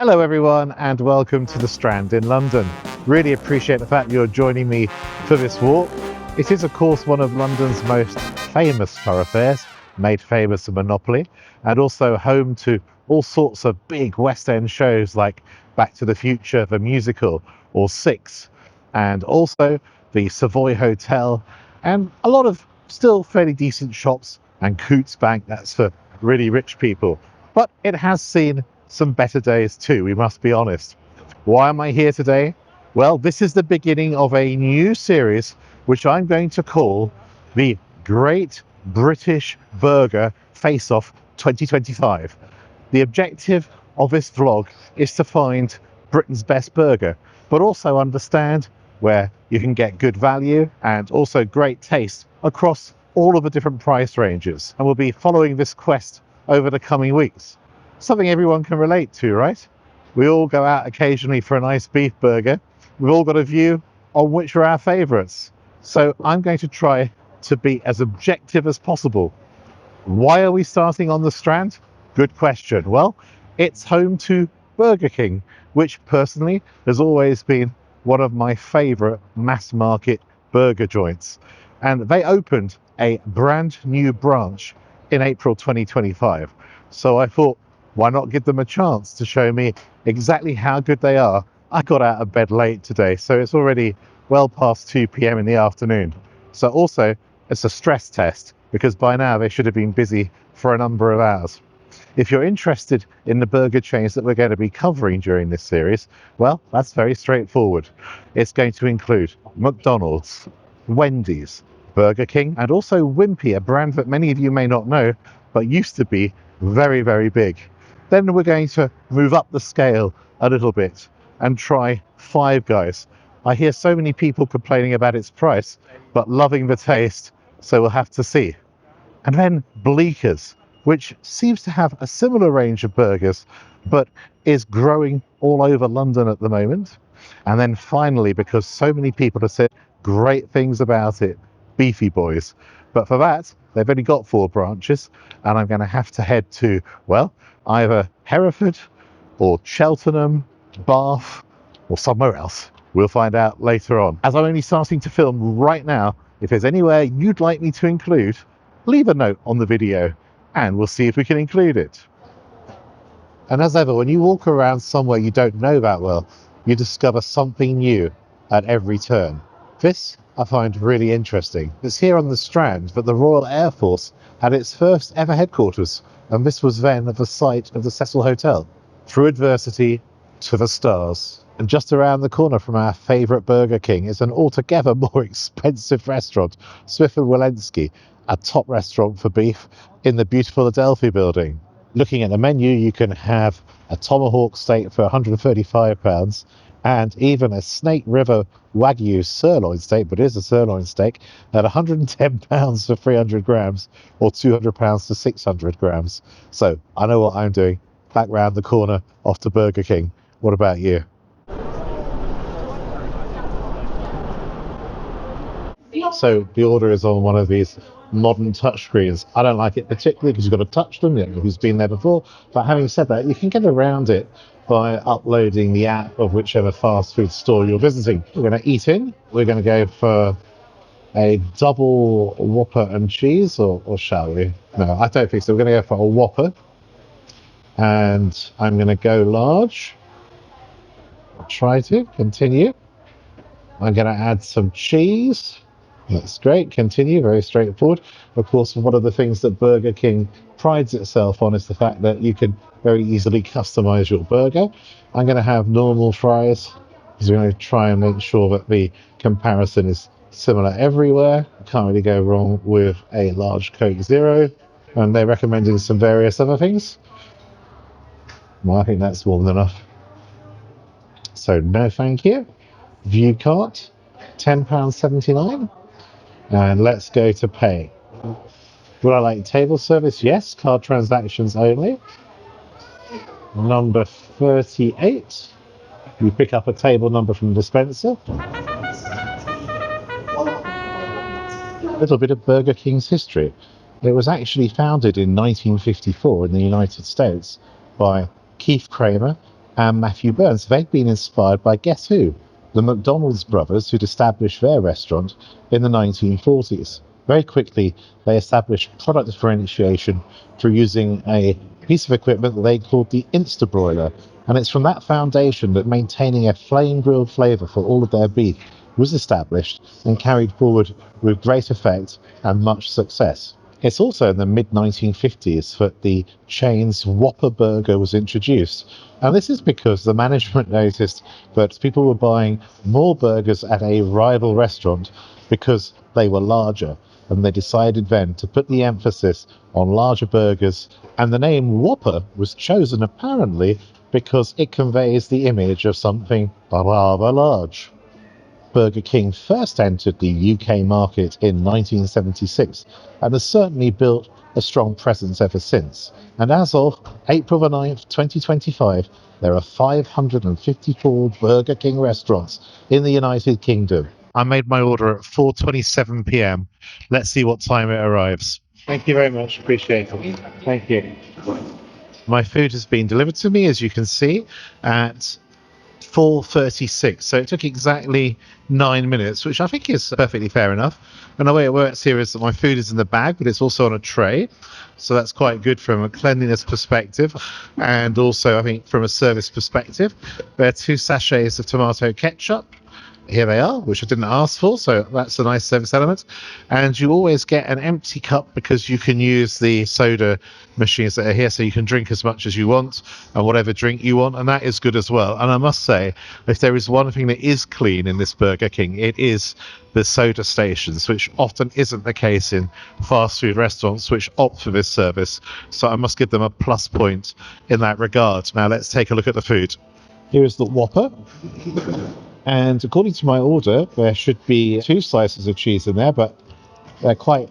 Hello everyone and welcome to the Strand in London. Really appreciate the fact you're joining me for this walk. It is of course one of London's most famous thoroughfares, made famous of Monopoly, and also home to all sorts of big West End shows like Back to the Future, the musical, or Six, and also the Savoy Hotel, and a lot of still fairly decent shops, and Coots Bank, that's for really rich people. But it has seen some better days too, we must be honest. Why am I here today? Well, this is the beginning of a new series which I'm going to call the Great British Burger Face-Off 2025. The objective of this vlog is to find Britain's best burger, but also understand where you can get good value and also great taste across all of the different price ranges. And we'll be following this quest over the coming weeks. Something everyone can relate to, right? We all go out occasionally for a nice beef burger. We've all got a view on which are our favourites. So I'm going to try to be as objective as possible. Why are we starting on the Strand? Good question. Well, it's home to Burger King, which personally has always been one of my favourite mass market burger joints. And they opened a brand new branch in April 2025. So I thought, why not give them a chance to show me exactly how good they are? I got out of bed late today, so it's already well past 2 p.m. in the afternoon. So also, it's a stress test, because by now they should have been busy for a number of hours. If you're interested in the burger chains that we're going to be covering during this series, well, that's very straightforward. It's going to include McDonald's, Wendy's, Burger King, and also Wimpy, a brand that many of you may not know, but used to be very, very big. Then we're going to move up the scale a little bit and try Five Guys. I hear so many people complaining about its price, but loving the taste, so we'll have to see. And then Bleeker's, which seems to have a similar range of burgers, but is growing all over London at the moment. And then finally, because so many people have said great things about it, Beefy Boys. But for that, they've only got 4 branches, and I'm going to have to head to, well, either Hereford or Cheltenham, Bath, or somewhere else. We'll find out later on. As I'm only starting to film right now, if there's anywhere you'd like me to include, leave a note on the video and we'll see if we can include it. And as ever, when you walk around somewhere you don't know that well, you discover something new at every turn. This I find really interesting. It's here on the Strand that the Royal Air Force had its first ever headquarters, and this was then at the site of the Cecil Hotel. Through adversity to the stars. And just around the corner from our favourite Burger King is an altogether more expensive restaurant, Swift & Walensky, a top restaurant for beef in the beautiful Adelphi building. Looking at the menu, you can have a tomahawk steak for £135 and even a Snake River Wagyu sirloin steak, but it is a sirloin steak, at £110 for 300 grams or £200 for 600 grams. So I know what I'm doing. Back round the corner off to Burger King. What about you? So the order is on one of these modern touchscreens. I don't like it particularly because you've got to touch them, you know who's been there before. But having said that, you can get around it by uploading the app of whichever fast food store you're visiting. We're going to eat in. We're going to go for a double Whopper and cheese, or shall we? No, I don't think so. We're going to go for a Whopper. And I'm going to go large. I'll try to continue. I'm going to add some cheese. That's great. Continue. Very straightforward. Of course, one of the things that Burger King prides itself on is the fact that you can very easily customize your burger. I'm going to have normal fries because we're going to try and make sure that the comparison is similar everywhere. Can't really go wrong with a large Coke Zero. And they're recommending some various other things. Well, I think that's more than enough. So no thank you. View cart, £10.79. And let's go to pay. Would I like table service? Yes. Card transactions only. Number 38. You pick up a table number from the dispenser. A little bit of Burger King's history. It was actually founded in 1954 in the United States by Keith Kramer and Matthew Burns, they'd been inspired by guess who? The McDonald's brothers, who'd established their restaurant in the 1940s. Very quickly, they established product differentiation through using a piece of equipment that they called the Instabroiler. And it's from that foundation that maintaining a flame grilled flavour for all of their beef was established and carried forward with great effect and much success. It's also in the mid 1950s that the chain's Whopper burger was introduced. And this is because the management noticed that people were buying more burgers at a rival restaurant because they were larger. And they decided then to put the emphasis on larger burgers. And the name Whopper was chosen apparently because it conveys the image of something rather large. Burger King first entered the UK market in 1976 and has certainly built a strong presence ever since. And as of April the 9th, 2025, there are 554 Burger King restaurants in the United Kingdom. I made my order at 4:27 p.m. Let's see what time it arrives. Thank you very much. Appreciate it. Thank you. My food has been delivered to me, as you can see, at 4:36, so it took exactly 9 minutes, which I think is perfectly fair enough. And the way it works here is that my food is in the bag, but it's also on a tray, so that's quite good from a cleanliness perspective, and also I think from a service perspective. There are 2 sachets of tomato ketchup. Here they are, which I didn't ask for, so that's a nice service element. And you always get an empty cup because you can use the soda machines that are here, so you can drink as much as you want and whatever drink you want, and that is good as well. And I must say, if there is one thing that is clean in this Burger King, it is the soda stations, which often isn't the case in fast food restaurants which opt for this service. So I must give them a plus point in that regard. Now let's take a look at the food. Here is the Whopper. And according to my order, there should be 2 slices of cheese in there, but there quite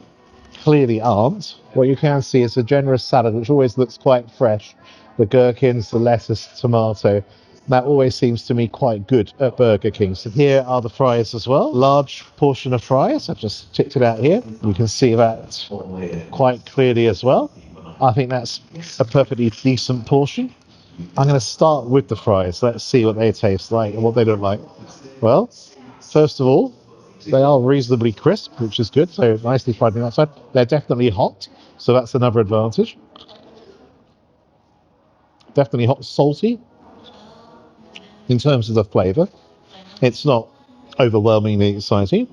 clearly aren't. What you can see is a generous salad, which always looks quite fresh. The gherkins, the lettuce, tomato. That always seems to me quite good at Burger King. So here are the fries as well. Large portion of fries. I've just ticked it out here. You can see that quite clearly as well. I think that's a perfectly decent portion. I'm going to start with the fries. Let's see what they taste like and what they look like. Well, first of all, they are reasonably crisp, which is good. So nicely fried on the outside. They're definitely hot, so that's another advantage. Definitely hot, salty in terms of the flavour. It's not overwhelmingly exciting,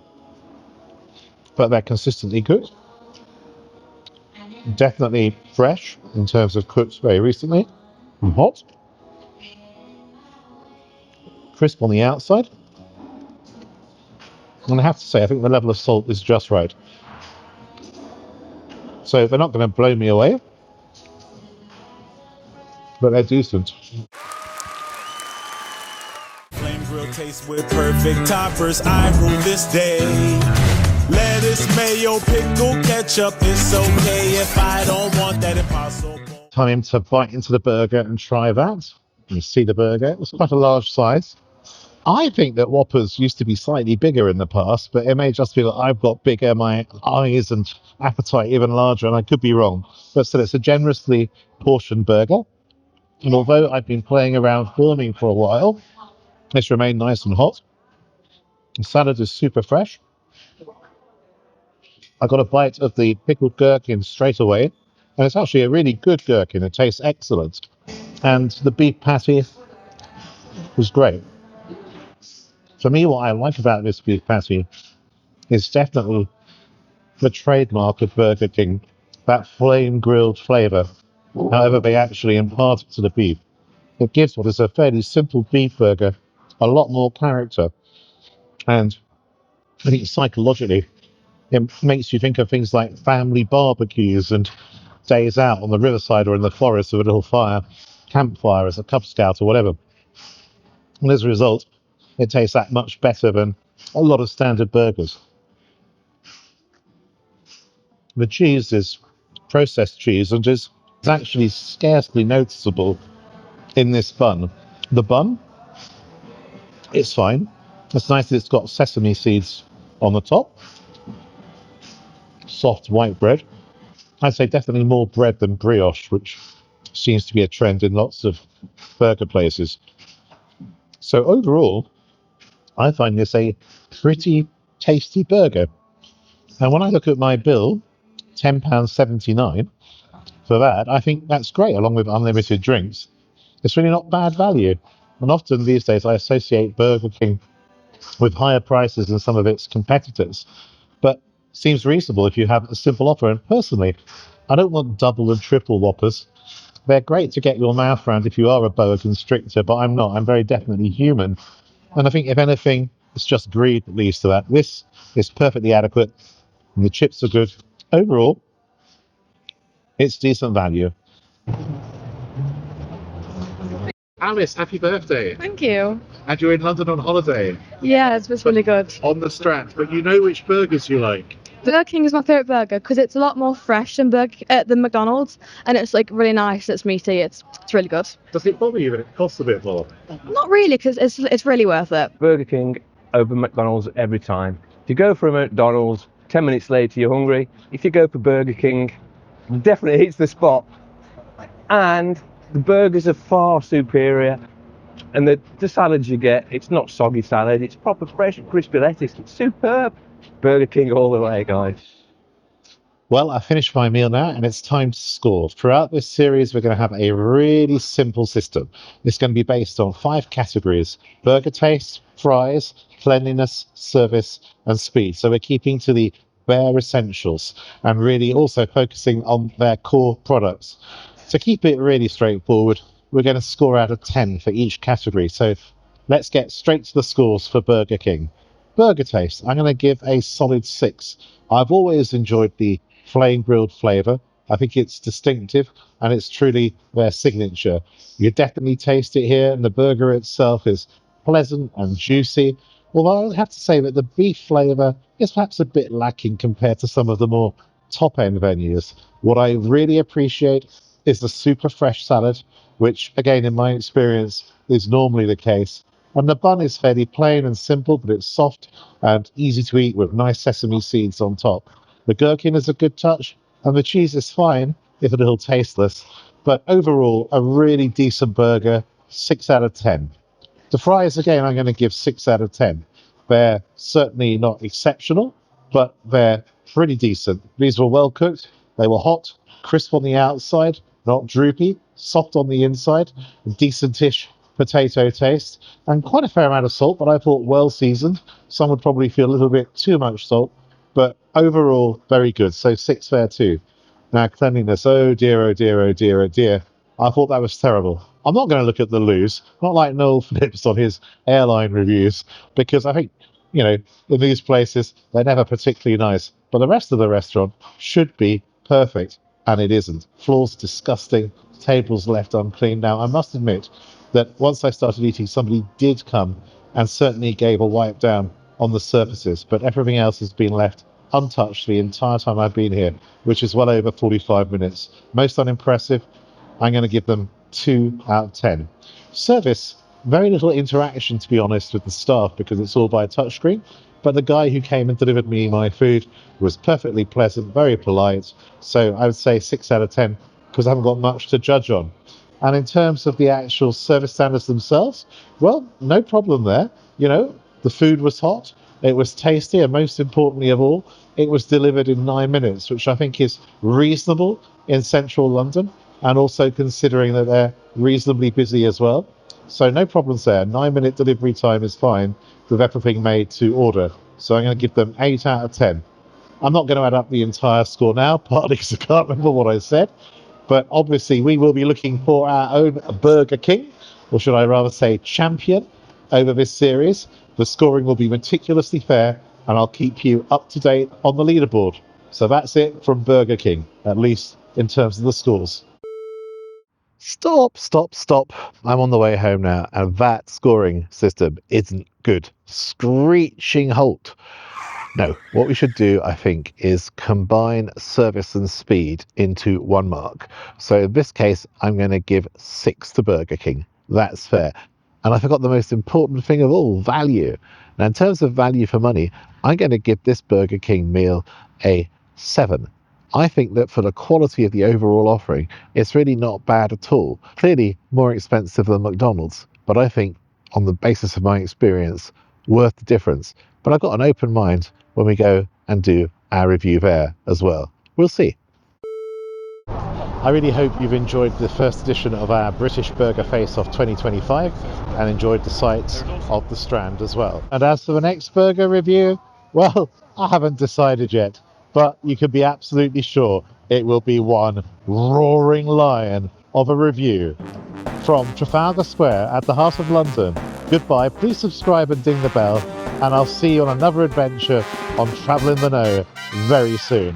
but they're consistently cooked. Definitely fresh in terms of cooked very recently and hot. Crisp on the outside. And I have to say, I think the level of salt is just right. So they're not going to blow me away, but they're decent. Flame grill taste with perfect toppers. I rule this day. Lettuce, mayo, pickle, ketchup. It's okay if I don't want that impossible. Time to bite into the burger and try that. You see the burger. It's quite a large size. I think that Whoppers used to be slightly bigger in the past, but it may just be that I've got bigger, my eyes and appetite even larger, and I could be wrong. But still, it's a generously portioned burger. And although I've been playing around filming for a while, it's remained nice and hot. The salad is super fresh. I got a bite of the pickled gherkin straight away, and it's actually a really good gherkin. It tastes excellent. And the beef patty was great. For me, what I like about this beef patty is definitely the trademark of Burger King, that flame grilled flavour, however they actually impart it to the beef. It gives what is a fairly simple beef burger a lot more character. And I think psychologically, it makes you think of things like family barbecues and days out on the riverside or in the forest with a little fire, campfire as a Cub Scout or whatever. And as a result, it tastes that much better than a lot of standard burgers. The cheese is processed cheese and is actually scarcely noticeable in this bun. The bun, it's fine. It's nice that it's got sesame seeds on the top. Soft white bread. I'd say definitely more bread than brioche, which seems to be a trend in lots of burger places. So overall, I find this a pretty tasty burger. And when I look at my bill, £10.79 for that, I think that's great, along with unlimited drinks. It's really not bad value. And often these days I associate Burger King with higher prices than some of its competitors, but seems reasonable if you have a simple offer. And personally, I don't want double and triple Whoppers. They're great to get your mouth around if you are a boa constrictor, but I'm not. I'm very definitely human. And I think, if anything, it's just greed that leads to that. This is perfectly adequate, and the chips are good. Overall, it's decent value. Alice, happy birthday. Thank you. And you're in London on holiday Yeah, it was really good. on the Strand, but you know which burgers you like. Burger King is my favourite burger because it's a lot more fresh than than McDonald's, and it's like really nice. It's meaty. It's really good. Does it bother you that it costs a bit more? Not really, because it's really worth it. Burger King over McDonald's every time. If you go for a McDonald's, 10 minutes later you're hungry. If you go for Burger King, definitely hits the spot. And the burgers are far superior. And the salads you get, it's not soggy salad, it's proper fresh, crispy lettuce. It's superb. Burger King all the way, guys. Well, I finished my meal now, and it's time to score. Throughout this series, we're going to have a really simple system. It's going to be based on 5 categories: burger taste, fries, cleanliness, service, and speed. So we're keeping to the bare essentials and really also focusing on their core products. To keep it really straightforward, we're going to score out of 10 for each category. So let's get straight to the scores for Burger King. Burger taste, I'm going to give a solid 6. I've always enjoyed the flame grilled flavour. I think it's distinctive and it's truly their signature. You definitely taste it here, and the burger itself is pleasant and juicy. Although I have to say that the beef flavour is perhaps a bit lacking compared to some of the more top end venues. What I really appreciate is the super fresh salad, which again, in my experience, is normally the case. And the bun is fairly plain and simple, but it's soft and easy to eat with nice sesame seeds on top. The gherkin is a good touch, and the cheese is fine, if a little tasteless. But overall, a really decent burger, 6 out of 10. The fries, again, I'm going to give 6 out of 10. They're certainly not exceptional, but they're pretty decent. These were well cooked, they were hot, crisp on the outside, not droopy, soft on the inside, decentish potato taste, and quite a fair amount of salt, but I thought well seasoned. Some would probably feel a little bit too much salt, but overall very good. So 6 there too. Now cleanliness, oh dear, oh dear, oh dear, oh dear. I thought that was terrible. I'm not going to look at the loos, not like Noel Phillips on his airline reviews, because I think, you know, in these places, they're never particularly nice. But the rest of the restaurant should be perfect, and it isn't. Floors disgusting, tables left unclean. Now, I must admit that once I started eating, somebody did come and certainly gave a wipe down on the surfaces, but everything else has been left untouched the entire time I've been here, which is well over 45 minutes. Most unimpressive. I'm going to give them 2 out of 10. Service, very little interaction, to be honest, with the staff because it's all by touchscreen. But the guy who came and delivered me my food was perfectly pleasant, very polite. So I would say 6 out of 10 because I haven't got much to judge on. And in terms of the actual service standards themselves, well, no problem there. You know, the food was hot, it was tasty, and most importantly of all, it was delivered in 9 minutes, which I think is reasonable in central London, and also considering that they're reasonably busy as well. So no problems there. 9-minute delivery time is fine with everything made to order. So I'm going to give them 8 out of 10. I'm not going to add up the entire score now, partly because I can't remember what I said. But obviously we will be looking for our own Burger King, or should I rather say champion, over this series. The scoring will be meticulously fair, and I'll keep you up to date on the leaderboard. So that's it from Burger King, at least in terms of the scores. Stop, stop, stop. I'm on the way home now, and that scoring system isn't good. Screeching halt. No, what we should do, I think, is combine service and speed into one mark. So in this case, I'm going to give 6 to Burger King. That's fair. And I forgot the most important thing of all, value. Now, in terms of value for money, I'm going to give this Burger King meal a 7. I think that for the quality of the overall offering, it's really not bad at all. Clearly more expensive than McDonald's, but I think on the basis of my experience, worth the difference. But I've got an open mind when we go and do our review there as well. We'll see. I really hope you've enjoyed the first edition of our British Burger Face-Off 2025 and enjoyed the sights of the Strand as well. And as for the next burger review, well, I haven't decided yet, but you can be absolutely sure it will be one roaring lion of a review. From Trafalgar Square at the heart of London, goodbye, please subscribe and ding the bell, and I'll see you on another adventure on Travel in the Know very soon.